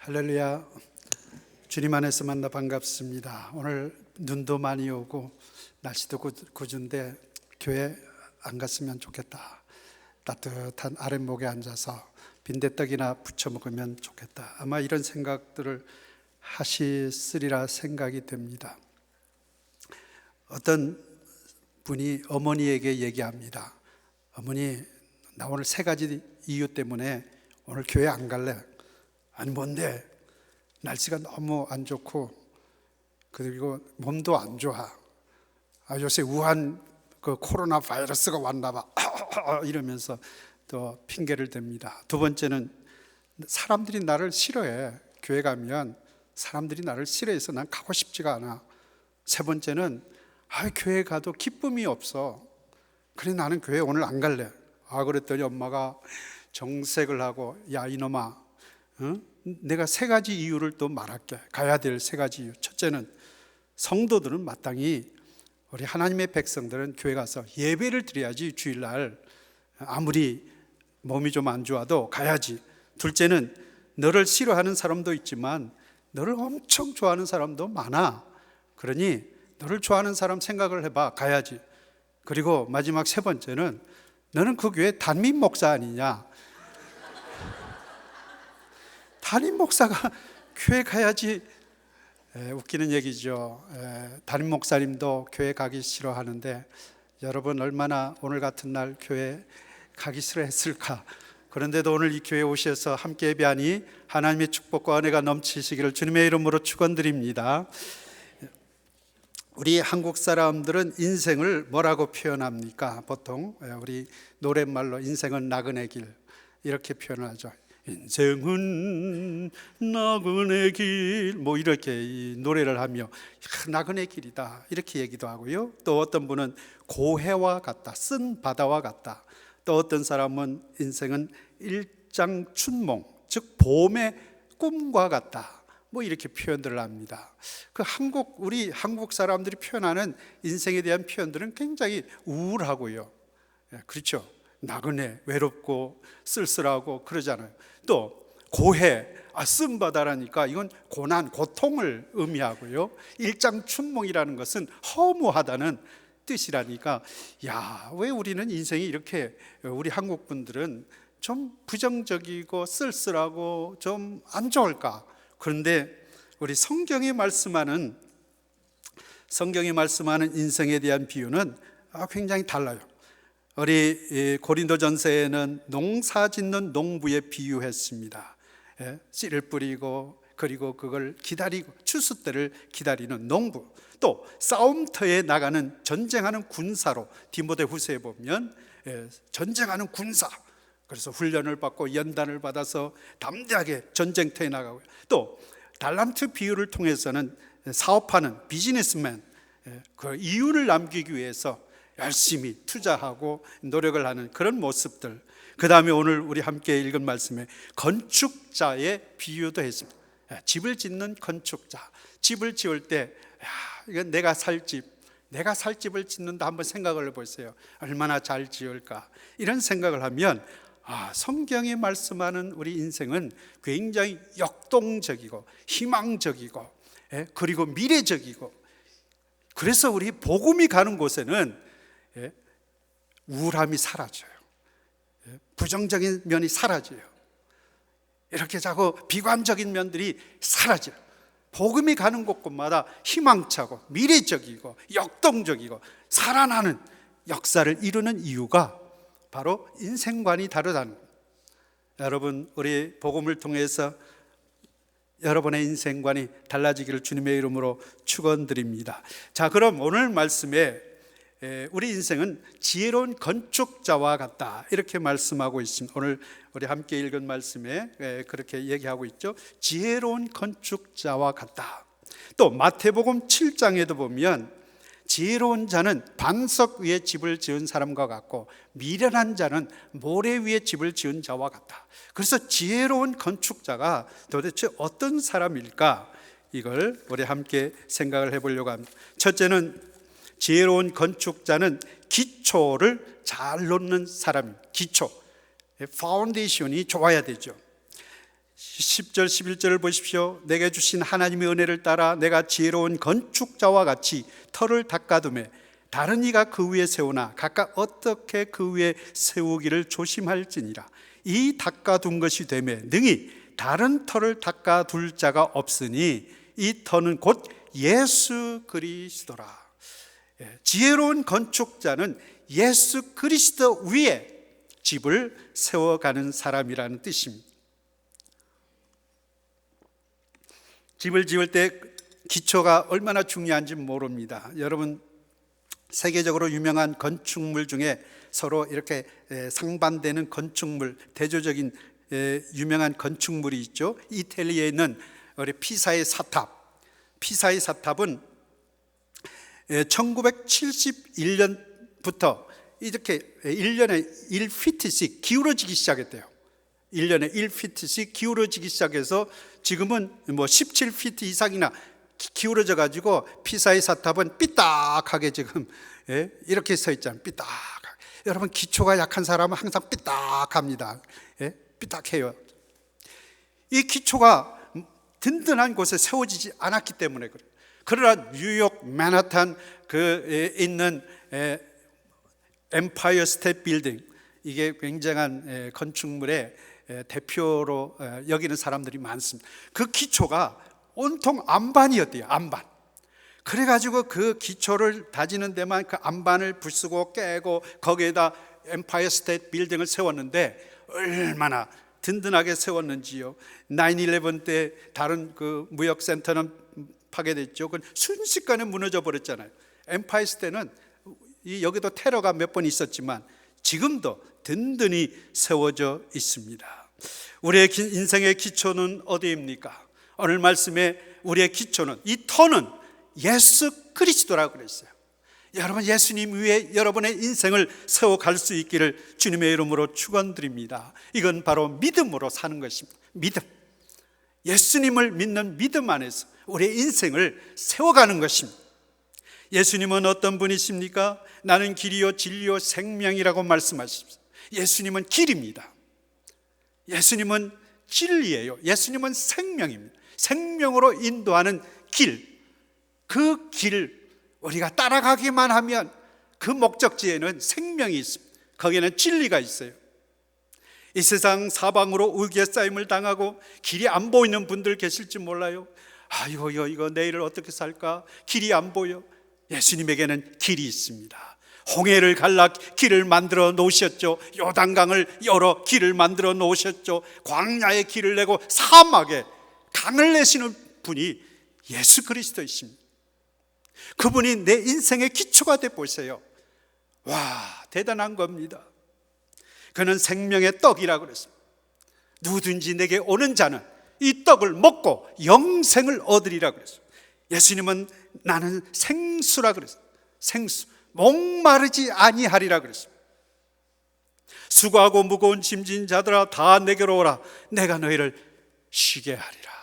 할렐루야. 주님 안에서 만나 반갑습니다. 오늘 눈도 많이 오고 날씨도 궂은데 교회 안 갔으면 좋겠다. 따뜻한 아랫목에 앉아서 빈대떡이나 부쳐 먹으면 좋겠다. 아마 이런 생각들을 하시으리라 생각이 됩니다. 어떤 분이 어머니에게 얘기합니다. 어머니, 나 오늘 3가지 이유 때문에 오늘 교회 안 갈래. 아니 뭔데? 날씨가 너무 안 좋고 그리고 몸도 안 좋아. 요새 우한 그 코로나 바이러스가 왔나 봐. 이러면서 또 핑계를 댑니다. 2번째는 사람들이 나를 싫어해. 교회 가면 사람들이 나를 싫어해서 난 가고 싶지가 않아. 3번째는 교회 가도 기쁨이 없어. 그래 나는 교회 오늘 안 갈래. 그랬더니 엄마가 정색을 하고, 야 이놈아, 내가 3가지 이유를 또 말할게. 가야 될 3가지 이유. 첫째는 성도들은 마땅히, 우리 하나님의 백성들은 교회 가서 예배를 드려야지. 주일날 아무리 몸이 좀 안 좋아도 가야지. 둘째는 너를 싫어하는 사람도 있지만 너를 엄청 좋아하는 사람도 많아. 그러니 너를 좋아하는 사람 생각을 해봐. 가야지. 그리고 마지막 3번째는 너는 그 교회 담임 목사 아니냐. 담임 목사가 교회 가야지. 웃기는 얘기죠. 담임 목사님도 교회 가기 싫어하는데 여러분 얼마나 오늘 같은 날 교회 가기 싫어했을까. 그런데도 오늘 이 교회에 오셔서 함께 예배하니 하나님의 축복과 은혜가 넘치시기를 주님의 이름으로 축원드립니다. 우리 한국 사람들은 인생을 뭐라고 표현합니까? 보통 우리 노랫말로 인생은 나그네 길 이렇게 표현을 하죠. 인생은 나그네 길, 뭐 이렇게 노래를 하며 나그네 길이다 이렇게 얘기도 하고요. 또 어떤 분은 고해와 같다, 쓴 바다와 같다. 또 어떤 사람은 인생은 일장춘몽, 즉 봄의 꿈과 같다, 뭐 이렇게 표현들을 합니다. 우리 한국 사람들이 표현하는 인생에 대한 표현들은 굉장히 우울하고요. 그렇죠. 나그네, 외롭고 쓸쓸하고 그러잖아요. 또 고해, 쓴 바다라니까 이건 고난, 고통을 의미하고요. 일장춘몽이라는 것은 허무하다는 뜻이라니까, 왜 우리는 인생이 이렇게, 우리 한국 분들은 좀 부정적이고 쓸쓸하고 좀 안 좋을까? 그런데 우리 성경이 말씀하는 인생에 대한 비유는 굉장히 달라요. 우리 고린도전서에는 농사 짓는 농부에 비유했습니다. 씨를 뿌리고 그리고 그걸 기다리고 추수 때를 기다리는 농부, 또 싸움터에 나가는 전쟁하는 군사로 디모데후서에 보면 전쟁하는 군사, 그래서 훈련을 받고 연단을 받아서 담대하게 전쟁터에 나가고요. 또 달란트 비유를 통해서는 사업하는 비즈니스맨, 그 이윤을 남기기 위해서 열심히 투자하고 노력을 하는 그런 모습들. 그 다음에 오늘 우리 함께 읽은 말씀에 건축자의 비유도 했습니다. 집을 짓는 건축자, 집을 지을 때 이건 내가 살 집을 짓는다 한번 생각을 해보세요. 얼마나 잘 지을까. 이런 생각을 하면 성경이 말씀하는 우리 인생은 굉장히 역동적이고 희망적이고 그리고 미래적이고, 그래서 우리 복음이 가는 곳에는 우울함이 사라져요. 부정적인 면이 사라져요. 이렇게 자꾸 비관적인 면들이 사라져요. 복음이 가는 곳곳마다 희망차고 미래적이고 역동적이고 살아나는 역사를 이루는 이유가 바로 인생관이 다르다는 거예요. 여러분, 우리 복음을 통해서 여러분의 인생관이 달라지기를 주님의 이름으로 축원드립니다. 자, 그럼 오늘 말씀에 우리 인생은 지혜로운 건축자와 같다 이렇게 말씀하고 있습니다. 오늘 우리 함께 읽은 말씀에 그렇게 얘기하고 있죠. 지혜로운 건축자와 같다. 또 마태복음 7장에도 보면 지혜로운 자는 반석 위에 집을 지은 사람과 같고 미련한 자는 모래 위에 집을 지은 자와 같다. 그래서 지혜로운 건축자가 도대체 어떤 사람일까? 이걸 우리 함께 생각을 해보려고 합니다. 첫째는 지혜로운 건축자는 기초를 잘 놓는 사람입니다. 기초, 파운데이션이 좋아야 되죠. 10절 11절을 보십시오. 내게 주신 하나님의 은혜를 따라 내가 지혜로운 건축자와 같이 터를 닦아두매 다른 이가 그 위에 세우나 각각 어떻게 그 위에 세우기를 조심할지니라. 이 닦아둔 것이 되매 능히 다른 터를 닦아둘 자가 없으니 이 터는 곧 예수 그리스도라. 지혜로운 건축자는 예수 그리스도 위에 집을 세워가는 사람이라는 뜻입니다. 집을 지을 때 기초가 얼마나 중요한지 모릅니다. 여러분, 세계적으로 유명한 건축물 중에 서로 이렇게 상반되는 건축물, 대조적인 유명한 건축물이 있죠. 이태리에 있는 우리 피사의 사탑. 피사의 사탑은 1971년부터 이렇게 1년에 1피트씩 기울어지기 시작했대요. 1년에 1피트씩 기울어지기 시작해서 지금은 뭐 17피트 이상이나 기울어져 가지고 피사의 사탑은 삐딱하게 지금 이렇게 서 있잖아요. 삐딱하게. 여러분, 기초가 약한 사람은 항상 삐딱합니다. 삐딱해요. 이 기초가 든든한 곳에 세워지지 않았기 때문에 그래요. 그러나 뉴욕 맨하탄 그 있는 엠파이어 스테이트 빌딩, 이게 굉장한 건축물의 대표로 여기는 사람들이 많습니다. 그 기초가 온통 안반이었대요. 안반. 그래가지고 그 기초를 다지는 데만 그 안반을 부수고 깨고 거기에다 엠파이어 스테이트 빌딩을 세웠는데 얼마나 든든하게 세웠는지요. 9/11 때 다른 그 무역센터는 파괴됐죠. 그건 순식간에 무너져 버렸잖아요. 엠파이어 스테이트는 여기도 테러가 몇 번 있었지만 지금도 든든히 세워져 있습니다. 우리의 인생의 기초는 어디입니까? 오늘 말씀에 우리의 기초는, 이 터는 예수 그리스도라고 그랬어요. 여러분, 예수님 위에 여러분의 인생을 세워갈 수 있기를 주님의 이름으로 축원드립니다. 이건 바로 믿음으로 사는 것입니다. 믿음. 예수님을 믿는 믿음 안에서 우리의 인생을 세워가는 것입니다. 예수님은 어떤 분이십니까? 나는 길이요 진리요 생명이라고 말씀하십니다. 예수님은 길입니다. 예수님은 진리예요. 예수님은 생명입니다. 생명으로 인도하는 길, 그 길 우리가 따라가기만 하면 그 목적지에는 생명이 있습니다. 거기에는 진리가 있어요. 이 세상 사방으로 위기에 쌓임을 당하고 길이 안 보이는 분들 계실지 몰라요. 아이고, 이거 내일을 어떻게 살까? 길이 안 보여. 예수님에게는 길이 있습니다. 홍해를 갈라 길을 만들어 놓으셨죠. 요단강을 열어 길을 만들어 놓으셨죠. 광야에 길을 내고 사막에 강을 내시는 분이 예수 그리스도이십니다. 그분이 내 인생의 기초가 돼 보세요. 와, 대단한 겁니다. 그는 생명의 떡이라고 그랬습니다. 누구든지 내게 오는 자는 이 떡을 먹고 영생을 얻으리라고 그랬습니다. 예수님은 나는 생수라 그랬어요. 생수, 목마르지 아니하리라 그랬습니다. 수고하고 무거운 짐진 자들아 다 내게로 오라. 내가 너희를 쉬게 하리라.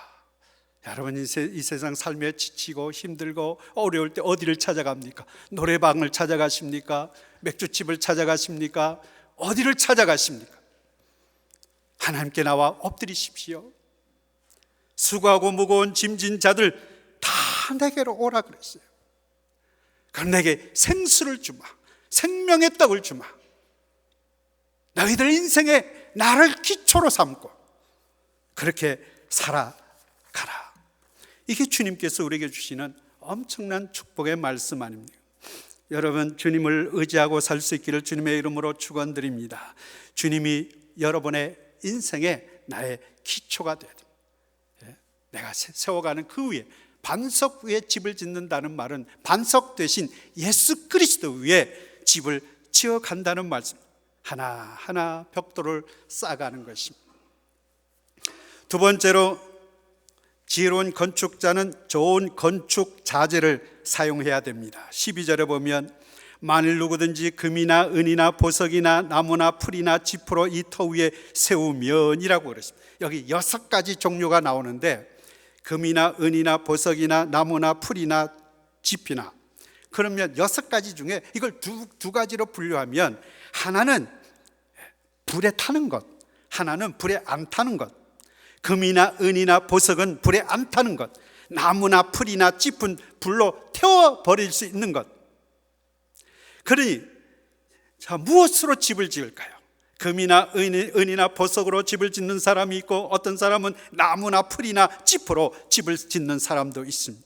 여러분, 이 세상 삶에 지치고 힘들고 어려울 때 어디를 찾아갑니까? 노래방을 찾아가십니까? 맥주집을 찾아가십니까? 어디를 찾아가십니까? 하나님께 나와 엎드리십시오. 수고하고 무거운 짐진 자들 다 내게로 오라 그랬어요. 그럼 내게 생수를 주마, 생명의 떡을 주마. 너희들 인생에 나를 기초로 삼고 그렇게 살아가라. 이게 주님께서 우리에게 주시는 엄청난 축복의 말씀 아닙니까? 여러분, 주님을 의지하고 살 수 있기를 주님의 이름으로 축원드립니다. 주님이 여러분의 인생에 나의 기초가 되어야 됩니다. 내가 세워가는 그 위에, 반석 위에 집을 짓는다는 말은 반석 대신 예수 그리스도 위에 집을 지어간다는 말씀. 하나하나 벽돌을 쌓아가는 것입니다. 두 번째로, 지혜로운 건축자는 좋은 건축 자재를 사용해야 됩니다. 12절에 보면 만일 누구든지 금이나 은이나 보석이나 나무나 풀이나 지프로 이 터 위에 세우면이라고 그랬습니다. 여기 6가지 종류가 나오는데 금이나 은이나 보석이나 나무나 풀이나 지피나, 그러면 6가지 중에 이걸 두 가지로 분류하면 하나는 불에 타는 것, 하나는 불에 안 타는 것. 금이나 은이나 보석은 불에 안 타는 것, 나무나 풀이나 짚은 불로 태워버릴 수 있는 것. 그러니 자, 무엇으로 집을 지을까요? 금이나 은이나 보석으로 집을 짓는 사람이 있고, 어떤 사람은 나무나 풀이나 짚으로 집을 짓는 사람도 있습니다.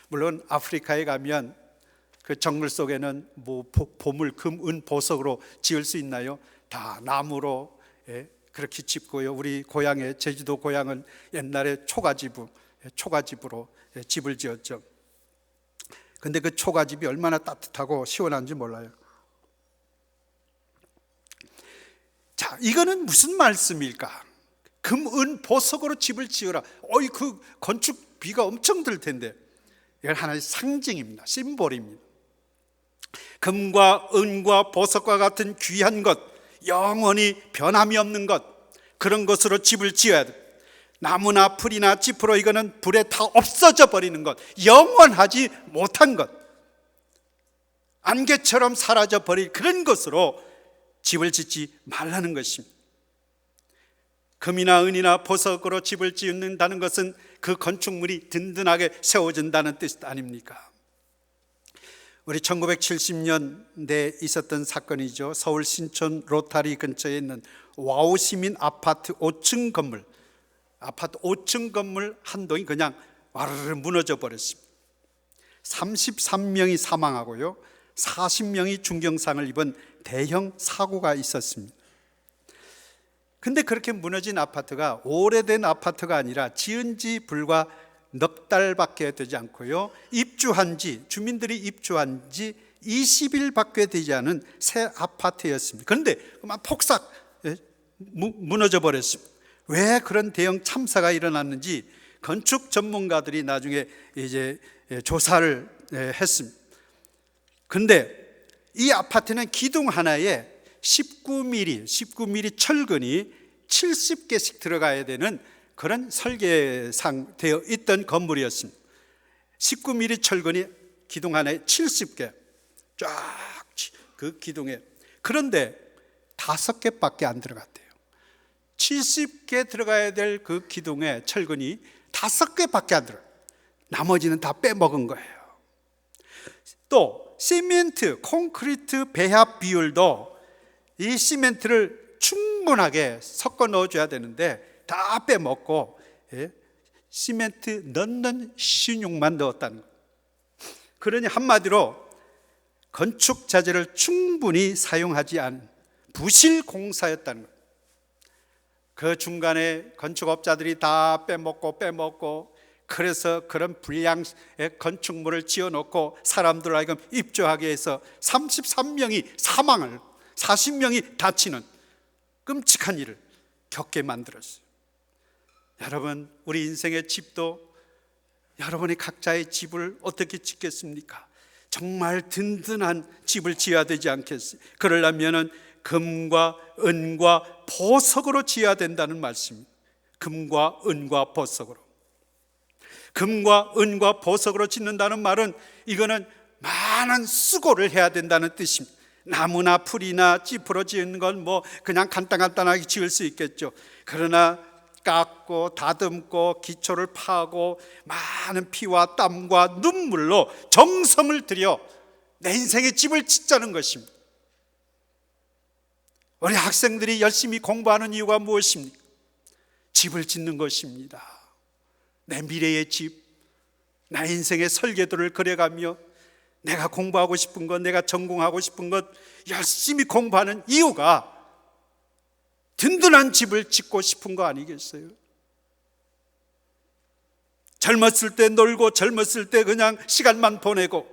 물론 아프리카에 가면 그 정글 속에는 뭐 보물, 금, 은, 보석으로 지을 수 있나요? 다 나무로 그렇게 짓고요. 우리 고향에, 제주도 고향은 옛날에 초가집으로 집을 지었죠. 근데 그 초가집이 얼마나 따뜻하고 시원한지 몰라요. 자, 이거는 무슨 말씀일까? 금, 은, 보석으로 집을 지어라. 그 건축비가 엄청 들 텐데. 이건 하나의 상징입니다. 심볼입니다. 금과 은과 보석과 같은 귀한 것, 영원히 변함이 없는 것, 그런 것으로 집을 지어야 돼. 나무나 풀이나 짚으로 이거는 불에 다 없어져 버리는 것, 영원하지 못한 것, 안개처럼 사라져 버릴 그런 것으로 집을 짓지 말라는 것입니다. 금이나 은이나 보석으로 집을 짓는다는 것은 그 건축물이 든든하게 세워진다는 뜻 아닙니까? 우리 1970년대에 있었던 사건이죠. 서울 신촌 로타리 근처에 있는 와우시민 아파트 5층 건물, 아파트 5층 건물 한 동이 그냥 와르르 무너져 버렸습니다. 33명이 사망하고요, 40명이 중경상을 입은 대형 사고가 있었습니다. 근데 그렇게 무너진 아파트가 오래된 아파트가 아니라 지은 지 불과 넉 달밖에 되지 않고요, 주민들이 입주한 지 20일밖에 되지 않은 새 아파트였습니다. 그런데 그만 폭삭 무너져 버렸습니다. 왜 그런 대형 참사가 일어났는지 건축 전문가들이 나중에 이제 조사를 했습니다. 근데 이 아파트는 기둥 하나에 19mm 철근이 70개씩 들어가야 되는 그런 설계상 되어 있던 건물이었습니다. 19mm 철근이 기둥 하나에 70개 쫙 그 기둥에. 그런데 5개밖에 안 들어갔대요. 70개 들어가야 될 그 기둥에 철근이 5개밖에 안 들어가요. 나머지는 다 빼먹은 거예요. 또 시멘트, 콘크리트 배합 비율도 이 시멘트를 충분하게 섞어 넣어줘야 되는데 다 빼먹고 시멘트 넣는 신용만 넣었다는 거예요. 그러니 한마디로 건축 자재를 충분히 사용하지 않은 부실 공사였다는 거예요. 그 중간에 건축업자들이 다 빼먹고 그래서 그런 불량의 건축물을 지어놓고 사람들 하여금 입주하게 해서 33명이 사망을, 40명이 다치는 끔찍한 일을 겪게 만들었어요. 여러분, 우리 인생의 집도 여러분이 각자의 집을 어떻게 짓겠습니까? 정말 든든한 집을 지어야 되지 않겠어요? 그러려면 금과 은과 보석으로 지어야 된다는 말씀입니다. 금과 은과 보석으로. 금과 은과 보석으로 짓는다는 말은 이거는 많은 수고를 해야 된다는 뜻입니다. 나무나 풀이나 짚으로 지은 건 뭐 그냥 간단하게 지을 수 있겠죠. 그러나 깎고 다듬고 기초를 파고 많은 피와 땀과 눈물로 정성을 들여 내 인생의 집을 짓자는 것입니다. 우리 학생들이 열심히 공부하는 이유가 무엇입니까? 집을 짓는 것입니다. 내 미래의 집, 나 인생의 설계도를 그려가며 내가 공부하고 싶은 것, 내가 전공하고 싶은 것 열심히 공부하는 이유가 든든한 집을 짓고 싶은 거 아니겠어요? 젊었을 때 놀고 젊었을 때 그냥 시간만 보내고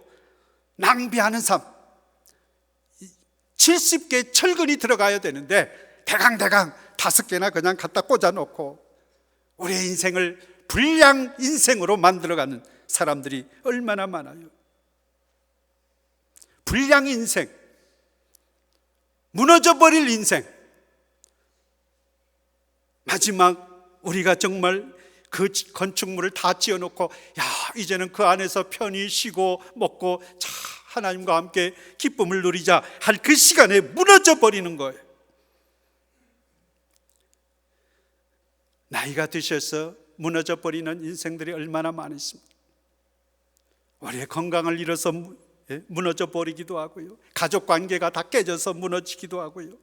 낭비하는 삶, 70개 철근이 들어가야 되는데 대강 5개나 그냥 갖다 꽂아놓고 우리의 인생을 불량 인생으로 만들어가는 사람들이 얼마나 많아요. 불량 인생, 무너져버릴 인생. 마지막 우리가 정말 그 건축물을 다 지어놓고 이제는 그 안에서 편히 쉬고 먹고 하나님과 함께 기쁨을 누리자 할 그 시간에 무너져 버리는 거예요. 나이가 드셔서 무너져 버리는 인생들이 얼마나 많이 있습니다. 우리의 건강을 잃어서 무너져 버리기도 하고요, 가족 관계가 다 깨져서 무너지기도 하고요,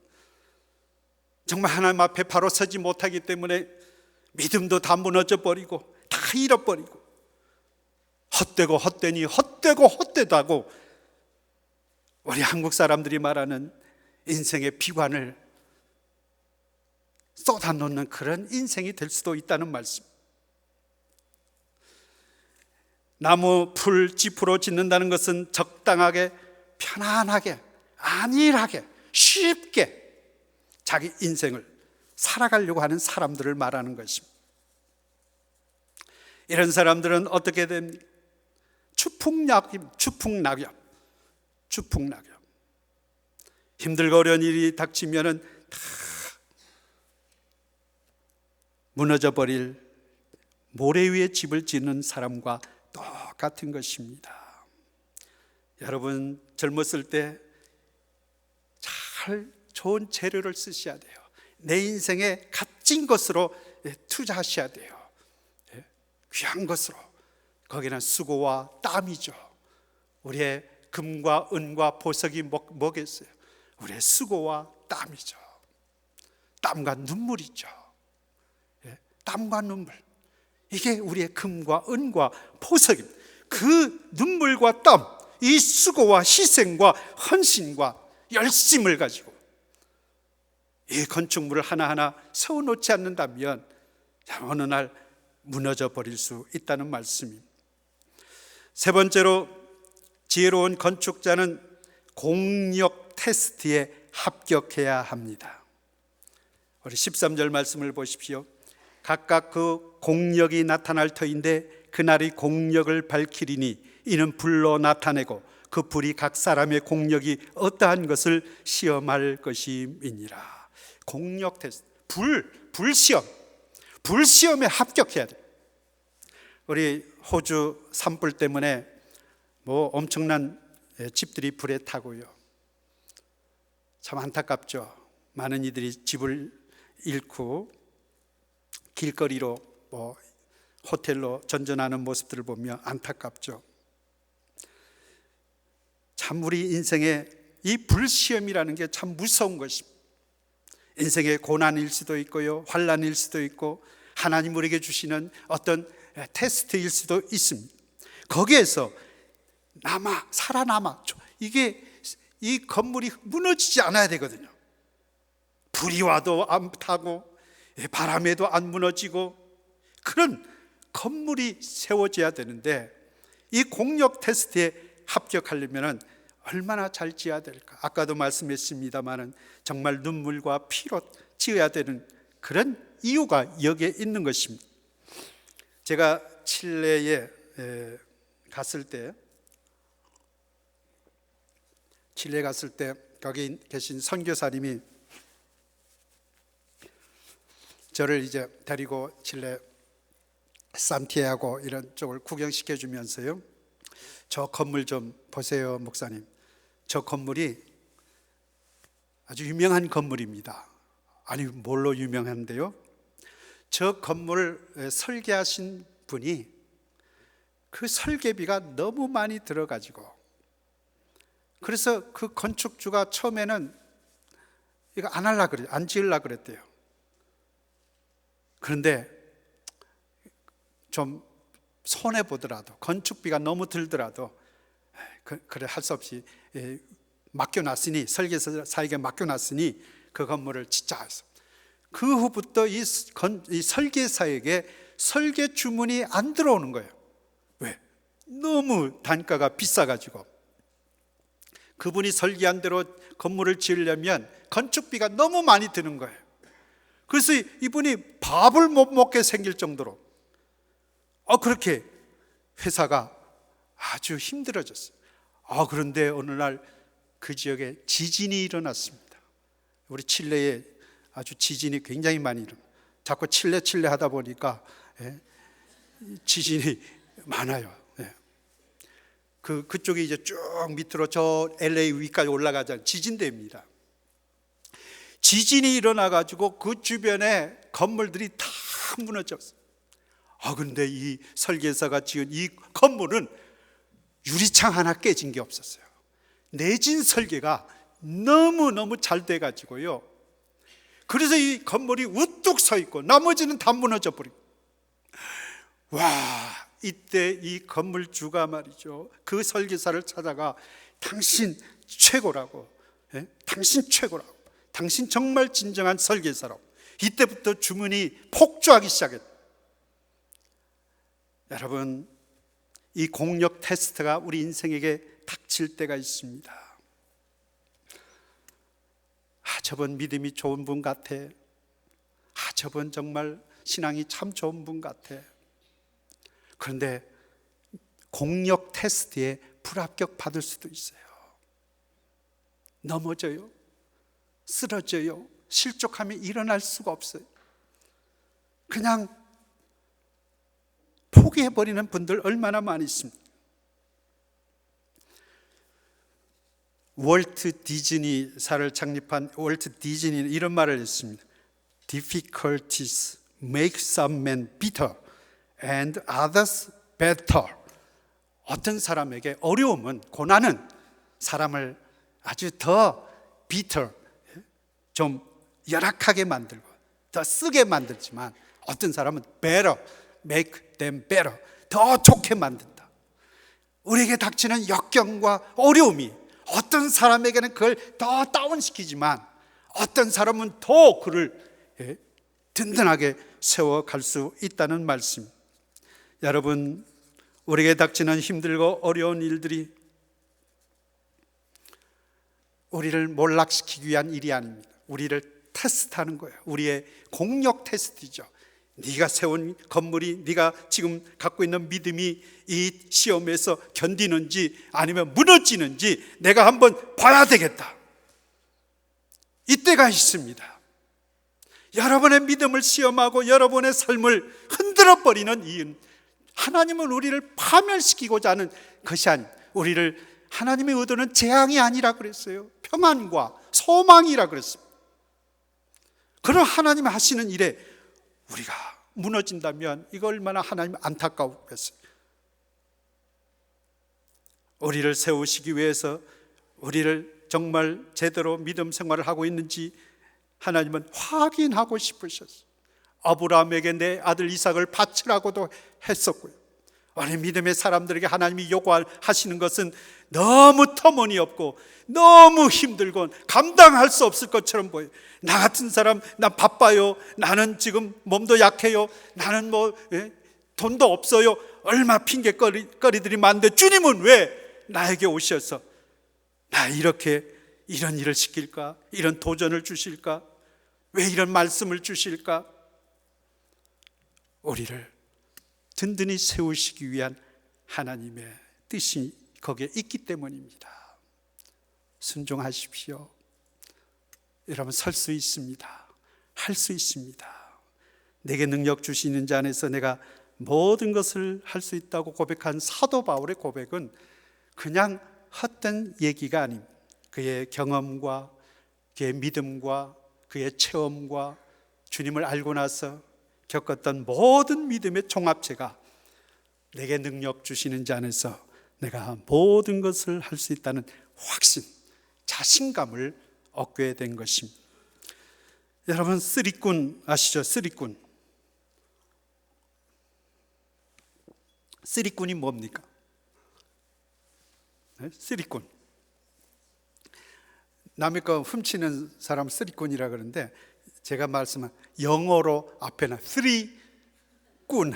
정말 하나님 앞에 바로 서지 못하기 때문에 믿음도 다 무너져 버리고 다 잃어버리고, 헛되고 헛되니 헛되고 헛되다고 우리 한국 사람들이 말하는 인생의 비관을 쏟아놓는 그런 인생이 될 수도 있다는 말씀. 나무, 풀, 지프로 짓는다는 것은 적당하게, 편안하게, 안일하게, 쉽게 자기 인생을 살아가려고 하는 사람들을 말하는 것입니다. 이런 사람들은 어떻게 됩니까? 추풍낙엽. 힘들고 어려운 일이 닥치면은 다 무너져 버릴 모래 위에 집을 짓는 사람과 똑같은 것입니다. 여러분, 젊었을 때 잘 좋은 재료를 쓰셔야 돼요. 내 인생에 값진 것으로 투자하셔야 돼요. 귀한 것으로. 거기는 수고와 땀이죠. 우리의 금과 은과 보석이 뭐겠어요? 우리의 수고와 땀이죠. 땀과 눈물이죠. 땀과 눈물, 이게 우리의 금과 은과 보석입니다. 그 눈물과 땀, 이 수고와 희생과 헌신과 열심을 가지고 이 건축물을 하나하나 세워놓지 않는다면 어느 날 무너져 버릴 수 있다는 말씀입니다. 세 번째로, 지혜로운 건축자는 공력 테스트에 합격해야 합니다. 우리 13절 말씀을 보십시오. 각각 그 공력이 나타날 터인데 그날이 공력을 밝히리니 이는 불로 나타내고 그 불이 각 사람의 공력이 어떠한 것을 시험할 것임이니라. 공력 테스트, 불시험에 합격해야 돼. 우리 호주 산불 때문에 엄청난 집들이 불에 타고요, 참 안타깝죠. 많은 이들이 집을 잃고 길거리로 호텔로 전전하는 모습들을 보며 안타깝죠. 참 우리 인생에 이 불시험이라는 게 참 무서운 것입니다. 인생의 고난일 수도 있고요, 환난일 수도 있고, 하나님 우리에게 주시는 어떤 테스트일 수도 있습니다. 거기에서 살아남아, 이 건물이 무너지지 않아야 되거든요. 불이 와도 안 타고 바람에도 안 무너지고 그런 건물이 세워져야 되는데, 이 공력 테스트에 합격하려면 얼마나 잘 지어야 될까? 아까도 말씀했습니다마는 정말 눈물과 피로 지어야 되는 그런 이유가 여기에 있는 것입니다. 제가 칠레에 갔을 때 거기 계신 선교사님이 저를 이제 데리고 칠레 산티아고 이런 쪽을 구경시켜 주면서요, 저 건물 좀 보세요 목사님, 저 건물이 아주 유명한 건물입니다. 아니, 뭘로 유명한데요? 저 건물을 설계하신 분이 그 설계비가 너무 많이 들어가지고, 그래서 그 건축주가 처음에는 이거 안 지으려고 그랬대요. 그런데 좀 손해 보더라도, 건축비가 너무 들더라도 그래 할 수 없이 맡겨놨으니, 설계사에게 맡겨놨으니 그 건물을 짓자 해서, 그 후부터 이 설계사에게 설계 주문이 안 들어오는 거예요. 왜? 너무 단가가 비싸가지고. 그분이 설계한 대로 건물을 지으려면 건축비가 너무 많이 드는 거예요. 그래서 이분이 밥을 못 먹게 생길 정도로 그렇게 회사가 아주 힘들어졌어요. 그런데 어느 날 그 지역에 지진이 일어났습니다. 우리 칠레에 아주 지진이 굉장히 많이 일어나요. 자꾸 칠레 하다 보니까 지진이 많아요. 그쪽이 이제 쭉 밑으로 저 LA 위까지 올라가자 지진대입니다. 지진이 일어나가지고 그 주변에 건물들이 다 무너졌어요. 그런데 이 설계사가 지은 이 건물은 유리창 하나 깨진 게 없었어요. 내진 설계가 너무너무 잘 돼가지고요, 그래서 이 건물이 우뚝 서 있고 나머지는 다 무너져 버리고, 이때 이 건물주가 말이죠, 그 설계사를 찾아가 당신 최고라고, 당신 최고라고, 당신 정말 진정한 설계사라고. 이때부터 주문이 폭주하기 시작했다. 여러분, 이 공력 테스트가 우리 인생에게 닥칠 때가 있습니다. 저분 믿음이 좋은 분 같아. 저분 정말 신앙이 참 좋은 분 같아. 그런데 공력 테스트에 불합격 받을 수도 있어요. 넘어져요, 쓰러져요, 실족하면 일어날 수가 없어요. 그냥 포기해버리는 분들 얼마나 많이 있습니다. 월트 디즈니사를 창립한 월트 디즈니는 이런 말을 했습니다. Difficulties make some men bitter and others better. 어떤 사람에게 어려움은, 고난은 사람을 아주 더 bitter, 좀 열악하게 만들고 더 쓰게 만들지만, 어떤 사람은 better, make them better, 더 좋게 만든다. 우리에게 닥치는 역경과 어려움이 어떤 사람에게는 그걸 더 다운시키지만, 어떤 사람은 더 그를 든든하게 세워갈 수 있다는 말씀. 여러분, 우리에게 닥치는 힘들고 어려운 일들이 우리를 몰락시키기 위한 일이 아닙니다. 우리를 테스트하는 거예요. 우리의 공력 테스트이죠. 네가 세운 건물이, 네가 지금 갖고 있는 믿음이 이 시험에서 견디는지 아니면 무너지는지 내가 한번 봐야 되겠다. 이때가 있습니다. 여러분의 믿음을 시험하고 여러분의 삶을 흔들어 버리는 이유는, 하나님은 우리를 파멸시키고자 하는 것이 아닙니다. 우리를, 하나님의 의도는 재앙이 아니라 그랬어요. 평안과 소망이라 그랬습니다. 그런 하나님이 하시는 일에 우리가 무너진다면 이거 얼마나 하나님 안타까웠겠어요. 우리를 세우시기 위해서 우리를 정말 제대로 믿음 생활을 하고 있는지 하나님은 확인하고 싶으셨어요. 아브라함에게 내 아들 이삭을 바치라고도 했었고요. 우리 믿음의 사람들에게 하나님이 요구하시는 것은 너무 터무니없고 너무 힘들고 감당할 수 없을 것처럼 보여요. 나 같은 사람, 나 바빠요, 나는 지금 몸도 약해요, 나는 돈도 없어요, 얼마 핑계거리들이 많은데 주님은 왜 나에게 오셔서 나 이렇게 이런 일을 시킬까? 이런 도전을 주실까? 왜 이런 말씀을 주실까? 우리를 든든히 세우시기 위한 하나님의 뜻이 거기에 있기 때문입니다. 순종하십시오. 여러분, 설 수 있습니다. 할 수 있습니다. 내게 능력 주시는 자 안에서 내가 모든 것을 할 수 있다고 고백한 사도 바울의 고백은 그냥 헛된 얘기가 아닙니다. 그의 경험과 그의 믿음과 그의 체험과 주님을 알고 나서 겪었던 모든 믿음의 종합체가 내게 능력 주시는 자 안에서 내가 모든 것을 할 수 있다는 확신, 자신감을 얻게 된 것입니다. 여러분, 쓰리꾼 아시죠? 쓰리꾼. 쓰리꾼이 뭡니까? 쓰리꾼. 남의 거 훔치는 사람 쓰리꾼이라 그러는데, 제가 말씀한 영어로 앞에는 쓰리꾼,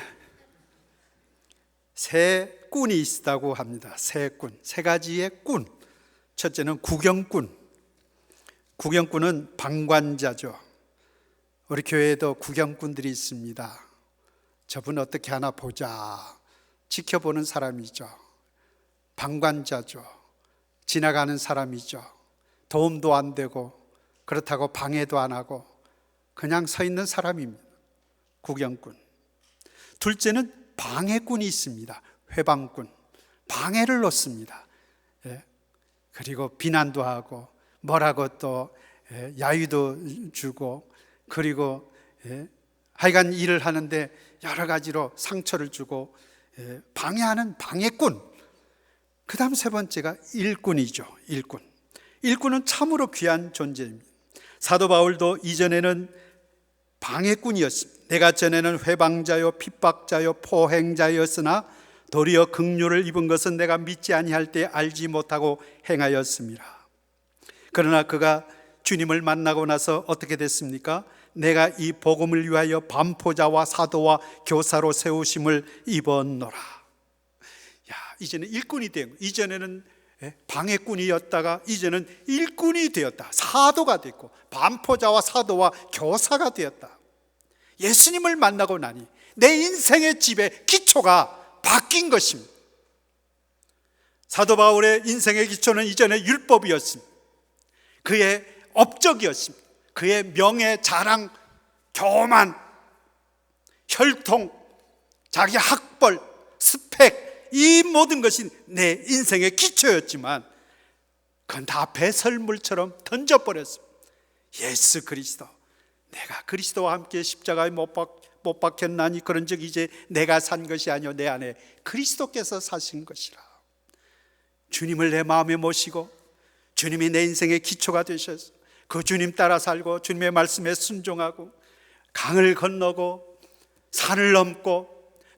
세 꾼이 있다고 합니다. 세 꾼, 세 가지의 꾼. 첫째는 구경꾼. 구경꾼은 방관자죠. 우리 교회에도 구경꾼들이 있습니다. 저분 어떻게 하나 보자, 지켜보는 사람이죠. 방관자죠. 지나가는 사람이죠. 도움도 안 되고 그렇다고 방해도 안 하고 그냥 서 있는 사람입니다. 구경꾼. 둘째는 방해꾼이 있습니다. 회방꾼. 방해를 놓습니다. 그리고 비난도 하고 뭐라고 또 야유도 주고, 그리고 하여간 일을 하는데 여러 가지로 상처를 주고 방해하는 방해꾼. 그 다음 세 번째가 일꾼이죠. 일꾼은 참으로 귀한 존재입니다. 사도 바울도 이전에는 방해꾼이었습니다. 내가 전에는 회방자요 핍박자요 포행자였으나 도리어 긍휼을 입은 것은 내가 믿지 아니할 때 알지 못하고 행하였습니다. 그러나 그가 주님을 만나고 나서 어떻게 됐습니까? 내가 이 복음을 위하여 반포자와 사도와 교사로 세우심을 입었노라. 이제는 일꾼이 된 거예요. 이전에는 방해꾼이었다가 이제는 일꾼이 되었다. 사도가 됐고 반포자와 사도와 교사가 되었다. 예수님을 만나고 나니 내 인생의 집의 기초가 바뀐 것입니다. 사도 바울의 인생의 기초는 이전에 율법이었습니다. 그의 업적이었습니다. 그의 명예, 자랑, 교만, 혈통, 자기 학벌, 스펙, 이 모든 것이 내 인생의 기초였지만 그건 다 배설물처럼 던져버렸습니다. 예수 그리스도, 내가 그리스도와 함께 십자가에 못 박혔나니 그런즉 이제 내가 산 것이 아니요 내 안에 그리스도께서 사신 것이라. 주님을 내 마음에 모시고 주님이 내 인생의 기초가 되셔서 그 주님 따라 살고 주님의 말씀에 순종하고 강을 건너고 산을 넘고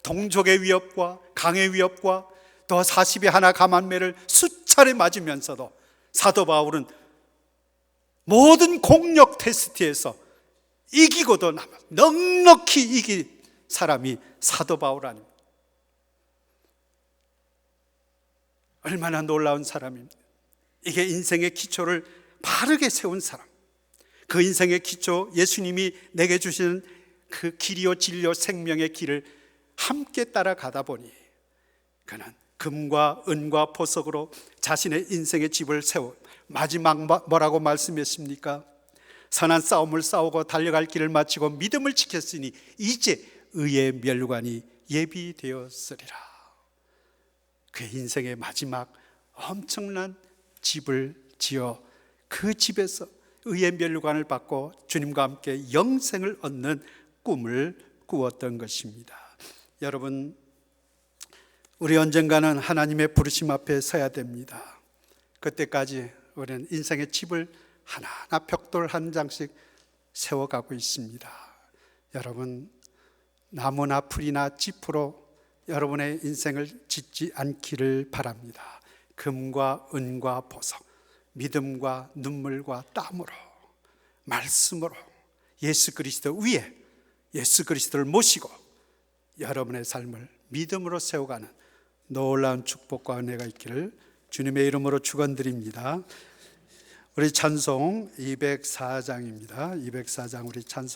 동족의 위협과 강의 위협과 또 40의 하나 가만매를 수차례 맞으면서도 사도 바울은 모든 공력 테스트에서 이기고도 넉넉히 이긴 사람이 사도 바울 아닙니까? 얼마나 놀라운 사람입니다. 이게 인생의 기초를 바르게 세운 사람. 그 인생의 기초, 예수님이 내게 주시는 그 길이요 진리요 생명의 길을 함께 따라가다 보니 그는 금과 은과 보석으로 자신의 인생의 집을 세워 마지막 뭐라고 말씀했습니까? 선한 싸움을 싸우고 달려갈 길을 마치고 믿음을 지켰으니 이제 의의 멸관이 예비되었으리라. 그의 인생의 마지막 엄청난 집을 지어 그 집에서 의의 멸관을 받고 주님과 함께 영생을 얻는 꿈을 꾸었던 것입니다. 여러분, 우리 언젠가는 하나님의 부르심 앞에 서야 됩니다. 그때까지 우리는 인생의 집을 하나하나 벽돌 한 장씩 세워가고 있습니다. 여러분, 나무나 풀이나 짚으로 여러분의 인생을 짓지 않기를 바랍니다. 금과 은과 보석, 믿음과 눈물과 땀으로, 말씀으로 예수 그리스도 위에 예수 그리스도를 모시고 여러분의 삶을 믿음으로 세워가는 놀라운 축복과 은혜가 있기를 주님의 이름으로 축원드립니다. 우리 찬송 204장입니다. 204장 우리 찬송